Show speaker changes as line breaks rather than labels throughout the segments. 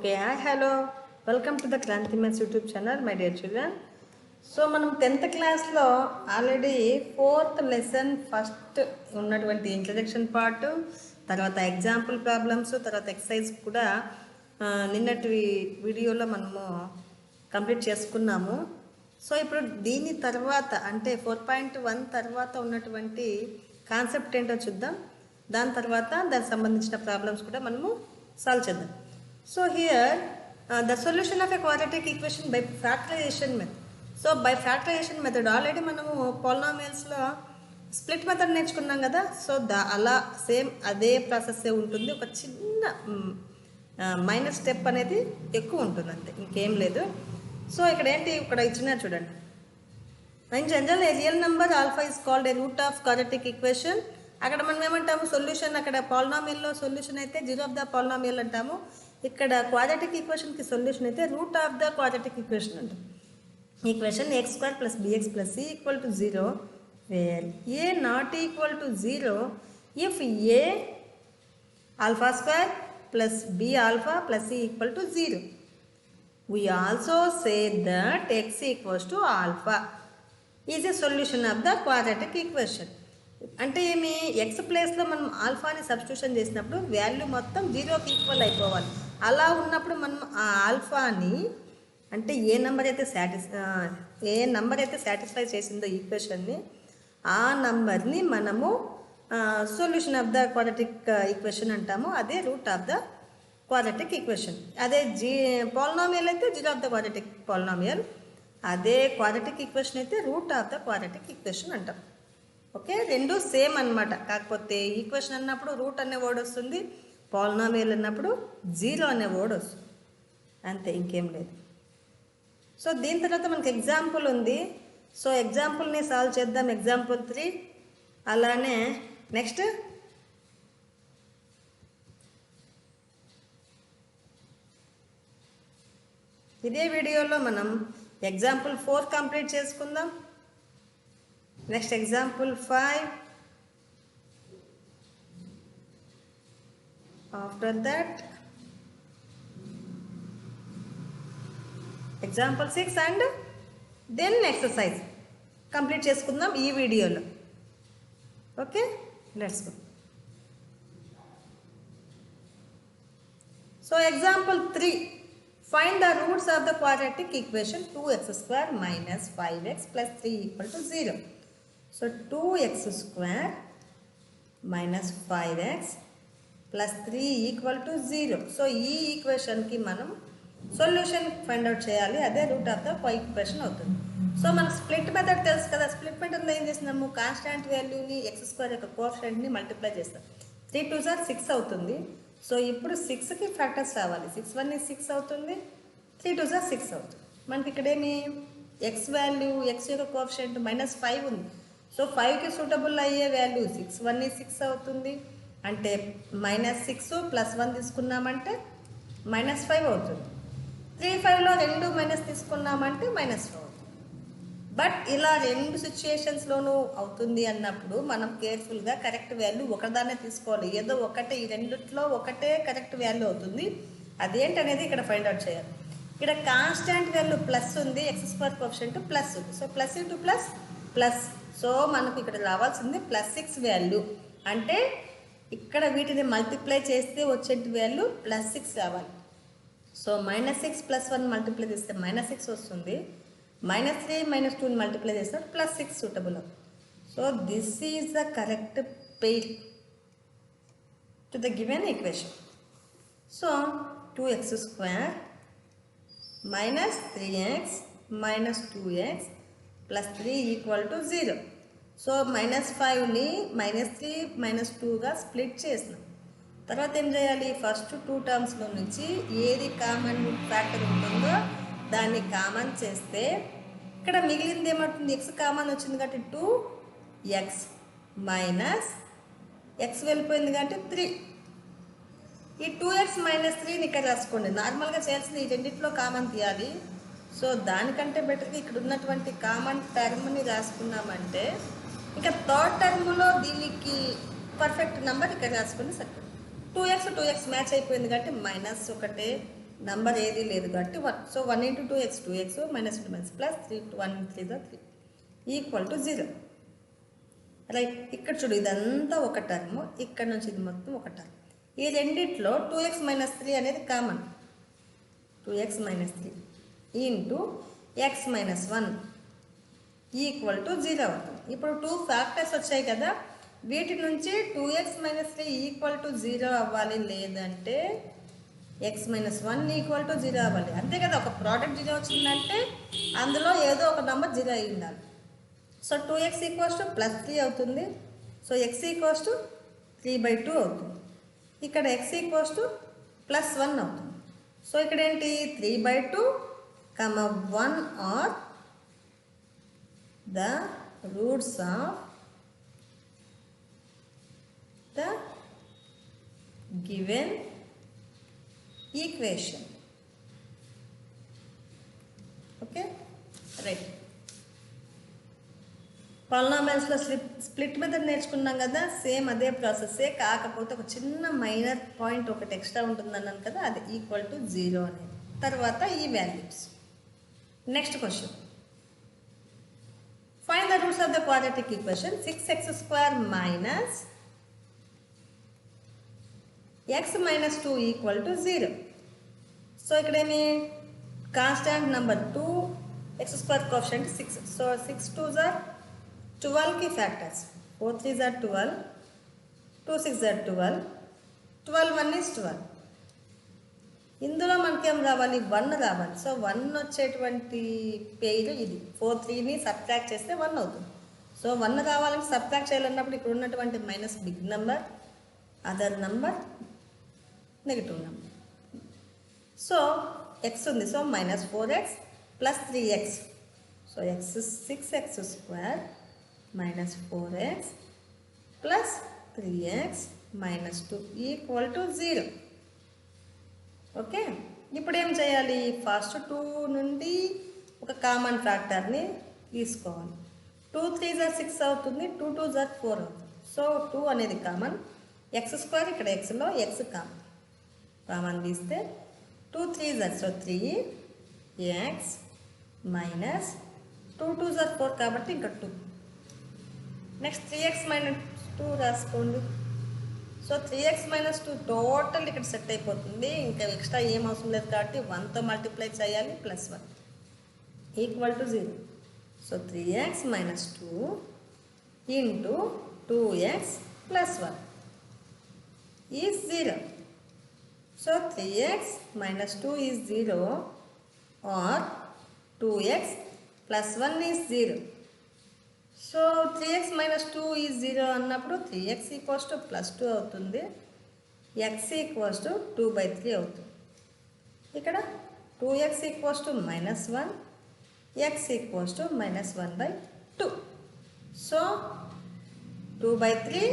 Okay, hi, hello. Welcome to the Kranti Maths YouTube channel, my dear children. So మనం 10th క్లాస్లో already 4th lesson first ఉన్నటువంటి introduction part, తర్వాత example problems, తర్వాత exercise కూడా నిన్నటి వీడియోలో మనము కంప్లీట్ చేసుకున్నాము. సో ఇప్పుడు దీని తర్వాత అంటే 4.1 తర్వాత ఉన్నటువంటి కాన్సెప్ట్ ఏంటో చూద్దాం. దాని తర్వాత దానికి సంబంధించిన ప్రాబ్లమ్స్ కూడా మనము సాల్వ్ చేద్దాం. So here the solution of a quadratic equation by factorisation method. So by factorisation method already మనము పాలినామియల్స్లో స్ప్లిట్ మెథడ్ నేర్చుకున్నాం కదా. సో అలా సేమ్ అదే ప్రాసెస్సే ఉంటుంది, ఒక చిన్న మైనస్ స్టెప్ అనేది ఎక్కువ ఉంటుంది, అంతే, ఇంకేం లేదు. సో ఇక్కడ ఏంటి, ఇక్కడ ఇచ్చిన చూడండి. In general a real number alpha is called a root of quadratic equation. అక్కడ మనం ఏమంటాము, సొల్యూషన్, అక్కడ పాలినామియల్లో సొల్యూషన్ అయితే జీరో ఆఫ్ ద పాలినామియల్ అంటాము. ఇక్కడ క్వాడ్రాటిక్ ఈక్వేషన్కి సొల్యూషన్ అయితే root of the quadratic equation అంటాం. Equation x² + bx + c = 0 where a not equal to 0 if a α² + b alpha + c = 0. We also say that x = alpha is a solution of the quadratic equation. అంటే ఏమి, X ప్లేస్లో మనం ఆల్ఫాని substitution చేసినప్పుడు value మొత్తం 0కి equal అయిపోవాలి. అలా ఉన్నప్పుడు మనం ఆ ఆల్ఫాని అంటే ఏ నెంబర్ అయితే సాటిస్ఫై చేసిందో ఈక్వేషన్ని, ఆ నంబర్ని మనము solution of the quadratic equation అంటాము. అదే route of the quadratic equation. అదే పాలినామియల్ అయితే zero of the quadratic polynomial, అదే క్వాడ్రాటిక్ ఈక్వేషన్ అయితే root of the quadratic equation అంటాం. ఓకే, రెండు సేమ్ అన్నమాట. కాకపోతే ఈక్వేషన్ అన్నప్పుడు రూట్ అనే వర్డ్ వస్తుంది, పాలినామియల్ అన్నప్పుడు జీరో అనే వర్డ్ వస్తుంది, అంతే, ఇంకేం లేదు. సో దీని తర్వాత మనకి ఎగ్జాంపుల్ ఉంది. సో ఎగ్జాంపుల్ని సాల్వ్ చేద్దాం. ఎగ్జాంపుల్ 3. అలానే నెక్స్ట్ ఇదే వీడియోలో మనం ఎగ్జాంపుల్ 4 కంప్లీట్ చేసుకుందాం. Next example 5. After that example 6 and then exercise complete చేసుకుందాం ఈ వీడియోలో. Okay, let's go. So example 3. Find the roots of the quadratic equation 2x² - 5x + 3 = 0. So 2x² - 5x + 3 = 0. So ఈ ఈక్వేషన్కి మనం సొల్యూషన్ ఫైండ్ అవుట్ చేయాలి, అదే route of the equation అవుతుంది. So మనకు స్ప్లిట్ మెథడ్ తెలుసు కదా. స్ప్లిట్ మెథడ్లో ఏం చేస్తున్నాము, కాన్స్టాంట్ వాల్యూని x² యొక్క కోఎఫిషియెంట్ని మల్టిప్లై చేస్తాం. 3 × 2 = 6 అవుతుంది. సో ఇప్పుడు 6కి ఫ్యాక్టర్స్ రావాలి. 6 × 1 = 6 అవుతుంది, 3 × 2 = 6 అవుతుంది. మనకి ఇక్కడేమి x వాల్యూ, x యొక్క కోఎఫిషియెంట్ -5 ఉంది. సో 5కి సూటబుల్ అయ్యే వాల్యూ 6 × 1 = 6 అవుతుంది. అంటే -6 + 1 తీసుకున్నామంటే -5 అవుతుంది. 3, 5లో 2 మైనస్ తీసుకున్నామంటే -4 అవుతుంది. బట్ ఇలా రెండు సిచ్యుయేషన్స్లోనూ అవుతుంది అన్నప్పుడు మనం కేర్ఫుల్గా కరెక్ట్ వాల్యూ ఒకదాన్నే తీసుకోవాలి. ఏదో ఒకటే, ఈ రెండిట్లో ఒకటే కరెక్ట్ వాల్యూ అవుతుంది. అదేంటనేది ఇక్కడ ఫైండ్ అవుట్ చేయాలి. ఇక్కడ కాన్స్టాంట్ వాల్యూ ప్లస్ ఉంది, x² కోఎఫిషియెంట్ ప్లస్ ఉంది. So plus into plus plus. So మనకు ఇక్కడ రావాల్సింది +6 వాల్యూ. అంటే ఇక్కడ వీటిని మల్టిప్లై చేస్తే వచ్చే వాల్యూ +6 రావాలి. సో -6 + 1 మల్టిప్లై చేస్తే -6 వస్తుంది. -3 - 2 మల్టిప్లై చేస్తే +6 సూటబుల్ అవుతుంది. So this is the correct pair to the given equation. So 2x² - 3x - 2x + 3 = 0. So -5ని -3 - 2గా స్ప్లిట్ చేసినాం. తర్వాత ఏం చేయాలి, ఫస్ట్ 2 టర్మ్స్లో నుంచి ఏది కామన్ ఫ్యాక్టర్ ఉంటుందో దాన్ని కామన్ చేస్తే ఇక్కడ మిగిలింది ఏమంటుంది, x కామన్ వచ్చింది కాబట్టి 2x - x వెళ్ళిపోయింది కాబట్టి 3. ఈ 2x - 3ని ఇక్కడ రాసుకోండి. నార్మల్గా చేయాల్సింది ఈ రెండింటిలో కామన్ తీయాలి. సో దానికంటే బెటర్గా ఇక్కడ ఉన్నటువంటి కామన్ టర్మ్ని రాసుకున్నామంటే ఇంకా థర్డ్ టర్మ్లో దీనికి పర్ఫెక్ట్ నెంబర్ ఇక్కడ రాసుకొని సరిపోతుంది. 2x మ్యాచ్ అయిపోయింది కాబట్టి -1 నంబర్ ఏది లేదు కాబట్టి 1. So 1 into 2x 2x minus 2 minus plus 3 1 3 3 equal to 0. Right, ఇక్కడ చూడు ఇదంతా ఒక టర్మ్, ఇక్కడ నుంచి ఇది మొత్తం ఒక టర్మ్. ఈ రెండిట్లో 2x minus 3 అనేది common. 2x minus 3 into x minus 1 equal to 0 అవుతుంది. ఇప్పుడు 2 ఫ్యాక్టర్స్ వచ్చాయి కదా, వీటి నుంచి 2x minus 3 ఈక్వల్ టు 0 అవ్వాలి, లేదంటే x minus 1 ఈక్వల్ టు 0 అవ్వాలి. అంతే కదా, ఒక ప్రోడక్ట్ 0 వచ్చిందంటే అందులో ఏదో ఒక నెంబర్ 0 అయి ఉండాలి. So 2x equals to plus 3 అవుతుంది. సో x ఈక్వల్స్ టు 3/2 అవుతుంది. ఇక్కడ x ఈక్వల్స్ టు ప్లస్ 1 అవుతుంది. సో ఇక్కడ ఏంటి 3/2, 1 are the roots of the given equation. Okay, right. పాలినామియల్స్లో స్ప్లిట్ మెథడ్ నేర్చుకున్నాం కదా, సేమ్ అదే ప్రాసెస్సే, కాకపోతే ఒక చిన్న మైనర్ పాయింట్ ఒకటి ఎక్స్ట్రా ఉంటుంది అన్నాను కదా, అది ఈక్వల్ టు 0 అనేది. తర్వాత ఈ values. Next question, find the roots of the quadratic equation 6x² minus x minus 2 equal to 0. So ఇక్కడ ఏమి constant number 2x² coefficient 6. So 6 2s are 12కి factors, 4 3s are 12, 2 6s are 12, 12 1 is 12. ఇందులో మనకేం రావాలి, 1 రావాలి. సో 1 వచ్చేటువంటి పేరు ఇది. 4 3ని సబ్ట్రాక్ట్ చేస్తే 1 అవుతుంది. సో 1 కావాలంటే సబ్ట్రాక్ట్ చేయాలన్నప్పుడు ఇక్కడ ఉన్నటువంటి minus big number, other number, negative number. So x ఉంది, so minus 4x plus 3x. So x 6x² minus 4x plus 3x minus 2 equal to 0. Okay, ఇప్పుడు ఏం చేయాలి, ఫస్ట్ 2 నుండి ఒక కామన్ ఫ్యాక్టర్ని తీసుకోవాలి. 2 3s are 6 అవుతుంది, 2 2s are 4 అవుతుంది. So 2 అనేది కామన్, x² ఇక్కడ xలో x కామన్ తీస్తే 2 3s are, so 3x minus 2 2s are 4 కాబట్టి ఇంకా 2. నెక్స్ట్ 3x minus 2 రాసుకోండి. సో 3x minus 2 టోటల్ ఇక్కడ సెట్ అయిపోతుంది, ఇంకా ఎక్స్ట్రా ఏం అవసరం లేదు కాబట్టి 1తో మల్టిప్లై చేయాలి, plus 1 equal to 0. So 3x minus 2 into 2x plus 1 is 0. So 3x minus 2 is 0 or 2x plus 1 is 0. So 3x minus 2 is 0 అన్నప్పుడు 3x ఈక్వల్స్ టు ప్లస్ 2 అవుతుంది, x ఈక్వల్స్ టు 2/3 అవుతుంది. ఇక్కడ 2x equals to minus 1, x equals to minus 1/2. So 2/3,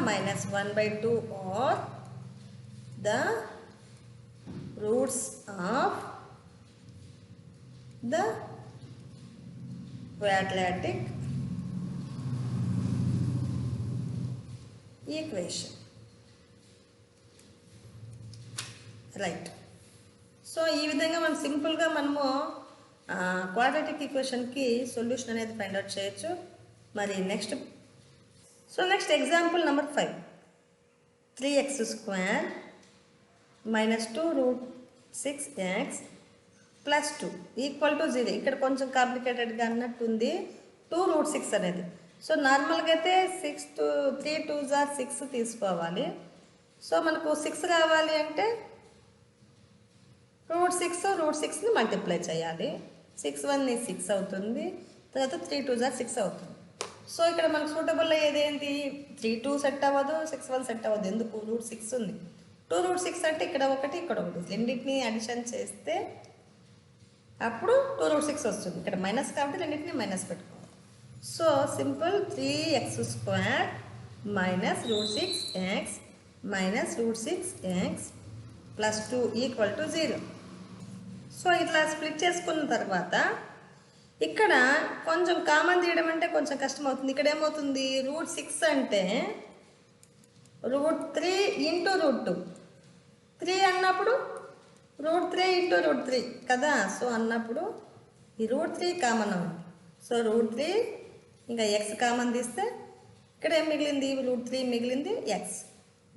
minus 1/2 are the roots of the quadratic equation. Right, so ఈ విధంగా మనం సింపుల్గా మనము quadratic ఈక్వేషన్కి సొల్యూషన్ అనేది ఫైండ్ అవుట్ చేయొచ్చు. మరి next example number 5, 3x² minus 2√6x plus 2 equal to 0. ఇక్కడ కొంచెం కాంప్లికేటెడ్గా అన్నట్టుంది 2√6 అనేది. సో నార్మల్గా అయితే 3 2s are 6 తీసుకోవాలి. సో మనకు 6 రావాలి అంటే √6ని మల్టిప్లై చేయాలి. 6 1 is 6 అవుతుంది, తర్వాత 3 2s are 6 అవుతుంది. సో ఇక్కడ మనకు సూటబుల్ అయ్యేది ఏంటి, 3 2 సెట్ అవ్వదు, 6 1 సెట్ అవ్వదు. ఎందుకు, √6 ఉంది. 2√6 అంటే ఇక్కడ ఒకటి ఇక్కడ ఒకటి, రెండింటిని అడిషన్ చేస్తే అప్పుడు 2√6 వస్తుంది. ఇక్కడ మైనస్ కాబట్టి రెండింటిని మైనస్ పెట్టుకోవాలి. So simple 3x² minus √6x minus √6x plus 2 equal to 0. So ఇట్లా స్ప్లిట్ చేసుకున్న తర్వాత ఇక్కడ కొంచెం కామన్ తీయడం అంటే కొంచెం కష్టం అవుతుంది. ఇక్కడ ఏమవుతుంది, √6 అంటే √3 ఇంటూ √2. 3 అన్నప్పుడు √3 ఇంటూ √3 కదా. సో అన్నప్పుడు ఈ √3 కామన్ అవ్వండి. సో √3 ఇంకా ఎక్స్ కామన్ తీస్తే ఇక్కడ ఏం మిగిలింది, √3 మిగిలింది, ఎక్స్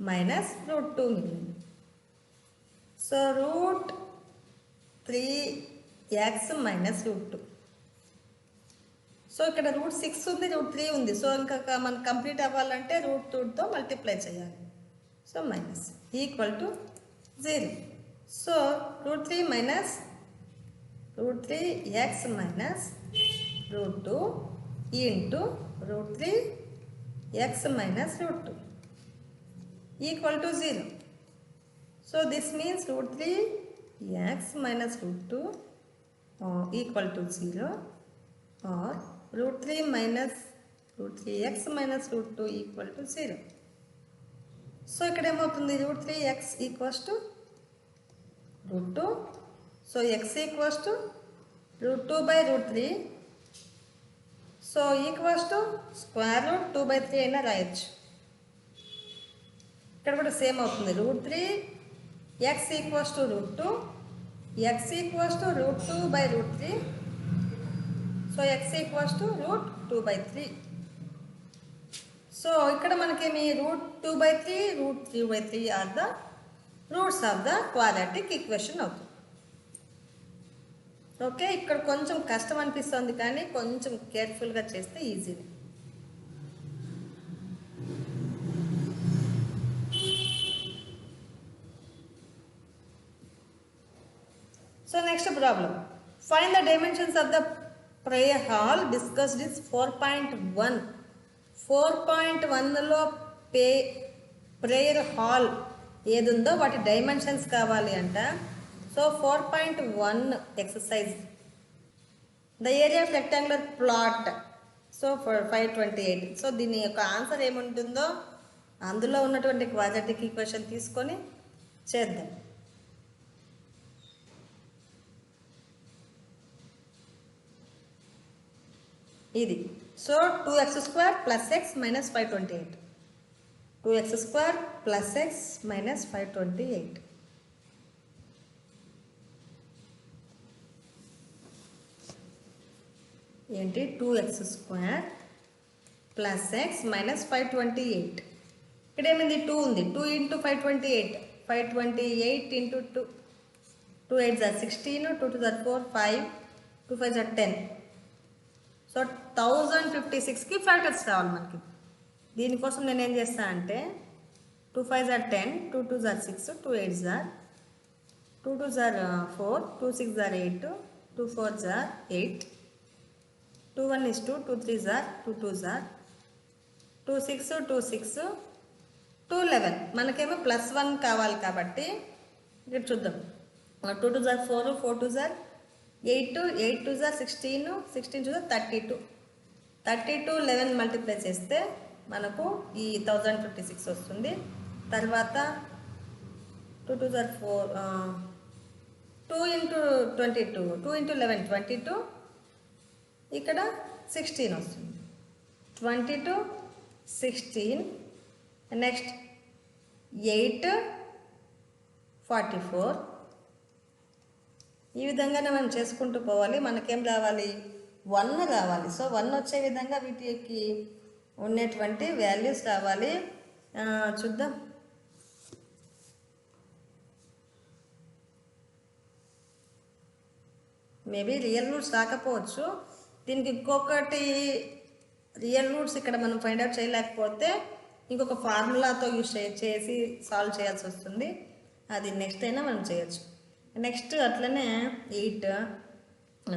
మైనస్ √2 మిగిలింది. So √3x minus √2. సో ఇక్కడ √6 ఉంది, √3 ఉంది. సో ఇంకా మనకు కంప్లీట్ అవ్వాలంటే √2తో మల్టిప్లై చేయాలి. So minus equal to 0. So √3 minus √3x minus √2 into √3x minus √2 equal to 0. So this means √3x minus √2 equal to 0 or √3 minus √3x minus √2 equal to 0. So ఇక్కడ ఏమవుతుంది, √3x equals to √2. So x equals to √2/√3. So equals to square root 2/3 అయినా రాయొచ్చు. ఇక్కడ కూడా same అవుతుంది. √3x equals to √2, x equals to √2/√3. So x equals to √2/3. So ఇక్కడ మనకేమి √2/3, √3/3 are the roots of the quadratic equation అవుతుంది. Okay, ఇక్కడ కొంచెం కష్టం అనిపిస్తుంది కానీ కొంచెం కేర్ఫుల్గా చేస్తే easy. So next problem, find the dimensions of the prayer hall discussed is 4.1. 4.1లో ప్రేయర్ హాల్ ఏదుందో వాటి డైమెన్షన్స్ కావాలి అంట. So 4.1 exercise, the area of rectangular plot. So 528. So దీని యొక్క ఆన్సర్ ఏముంటుందో అందులో ఉన్నటువంటి క్వాడ్రాటిక్ ఈక్వేషన్ తీసుకొని చేద్దాం. ఇది so 2x² + x - 528. 2x² + x - 528. ఏంటి 2x² + x - 528. ఇక్కడ ఏమైంది, 2 ఉంది. 2 × 528, 528 × 2, 2 8 = 16, 2 2 = 4, 5, 2 5 = 10. సో 1056కి ఫ్యాక్టర్స్ కావాలి మనకి. దీనికోసం నేను ఏం చేస్తాను అంటే 2 5 = 10, 2 2 = 6, 2 8 = 2 2 = 4, 2 6 = 8, 2 4 = 8, 2 1 is 2, 2 3 = 2 2 = 2 6, 2 6, 2 11. మనకేమో +1 కావాలి కాబట్టి ఇక్కడ చూద్దాం. 2 2 = 4, 4 2 = 8, 8 2 = 16, 16 2 = 32. 32 11 మల్టిప్లై చేస్తే మనకు ఈ 1056 వస్తుంది. తర్వాత 2 2 = 4, 2 × 22, 2 × 11 22, ఇక్కడ 16 వస్తుంది. 22 16, నెక్స్ట్ 8 44. ఈ విధంగానే మనం చేసుకుంటూ పోవాలి. మనకేం రావాలి, 1 రావాలి. సో 1 వచ్చే విధంగా వీటికి ఉన్నటువంటి వాల్యూస్ రావాలి. చూద్దాం. మేబీ రియల్ రూట్స్ రాకపోవచ్చు. దీనికి ఇంకొకటి రియల్ రూట్స్ ఇక్కడ మనం ఫైండ్ అవుట్ చేయలేకపోతే ఇంకొక ఫార్ములాతో యూజ్ చేసి సాల్వ్ చేయాల్సి వస్తుంది. అది నెక్స్ట్ అయినా మనం చేయొచ్చు. నెక్స్ట్ అట్లనే 8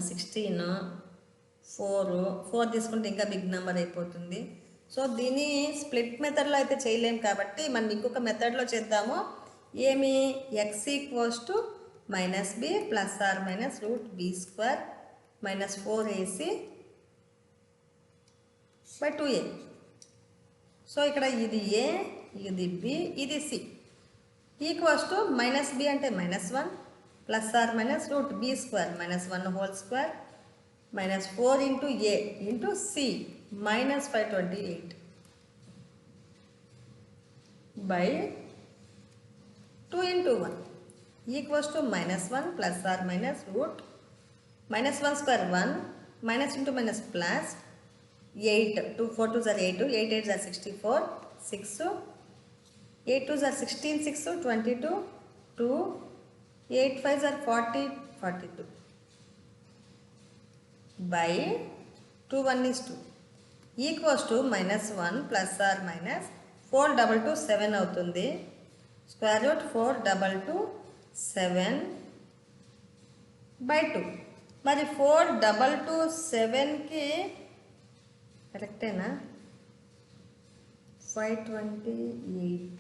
16 4 తీసుకుంటే ఇంకా బిగ్ నెంబర్ అయిపోతుంది. సో దీన్ని స్ప్లిట్ మెథడ్లో అయితే చేయలేము కాబట్టి మనం ఇంకొక మెథడ్లో చేద్దాము. ఏమి, x = -b ± √b² - 4ac/2a. So ఇక్కడ ఇది a, ఇది b, ఇది c. ఈక్వల్స్ టు -b అంటే -1 ± √b² - 1 whole square -4 × a × c -528 by 2 × 1. Equals to -1 plus or minus root -1 square 1 minus into minus plus 8 2 4 2 are 8 8 8 are 64 6 8 2 are 16 6 22 2 8 5 are 40 42 by 2 1 is 2 equals to -1 plus or minus 422 7 అవుతుంది. Square root 422 7 by 2. మరి 422 7కి కరెక్టేనా? 528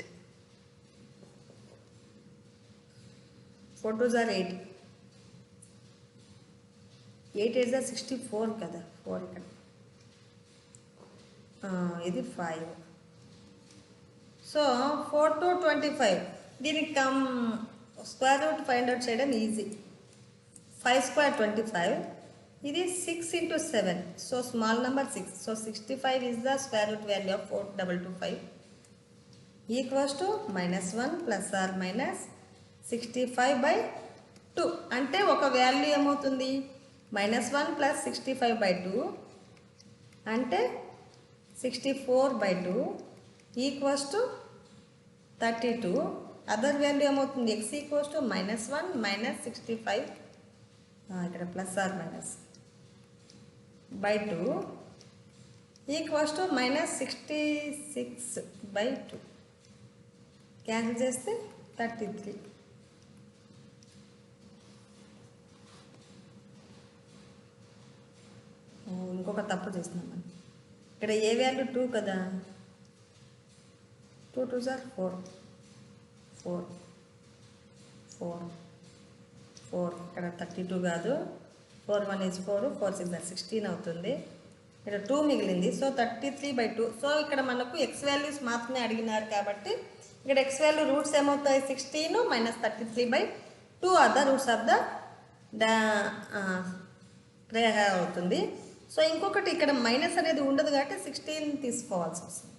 4 2 are 8 8 8 are 64 కదా 4 ఇక్కడ ఇది 5. So 4 to 25 దీనికి square root find out చేయడం easy. 5 square 25 ఇది 6 into 7 so small number 6 so 65 is the square root value of 4225 equals to -1 plus or minus 65 by 2 అంటే ఒక వాల్యూ ఏమవుతుంది -1 ప్లస్ 65 by 2 అంటే 64 by 2 equals to 32. Other value ఏమవుతుంది x equals to -1 minus 65 ఇక్కడ plus or minus by 2 equals to -66 by 2 cancel చేస్తే 33. ఇంకొక తప్పు చేస్తున్నాం మనం. ఇక్కడ ఏ వాల్యూ 2 కదా 2 2 are 4 4 4 4 ఇక్కడ 32 కాదు 4 1 is 4 4 6 are 16 అవుతుంది. ఇక్కడ 2 మిగిలింది సో 33 by 2. సో ఇక్కడ మనకు ఎక్స్ వాల్యూస్ మాత్రమే అడిగినారు కాబట్టి ఇక్కడ ఎక్స్ వాల్యూ రూట్స్ ఏమవుతాయి 16 minus 33 by 2 other roots of the అవుతుంది. సో ఇంకొకటి ఇక్కడ మైనస్ అనేది ఉండదు కాబట్టి 16 తీసుకోవాల్సి వస్తుంది.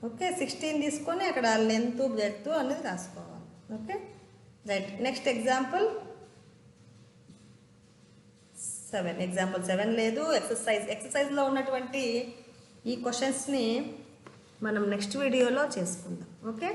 ఓకే 16 తీసుకొని అక్కడ లెంత్ బ్రెడ్త్ అనేది రాసుకోవాలి. Okay right. Next example 7. Example 7 లేదు ఎక్సర్సైజ్లో ఉన్నటువంటి ఈ క్వశ్చన్స్ని మనం నెక్స్ట్ వీడియోలో చేసుకుందాం. ఓకే.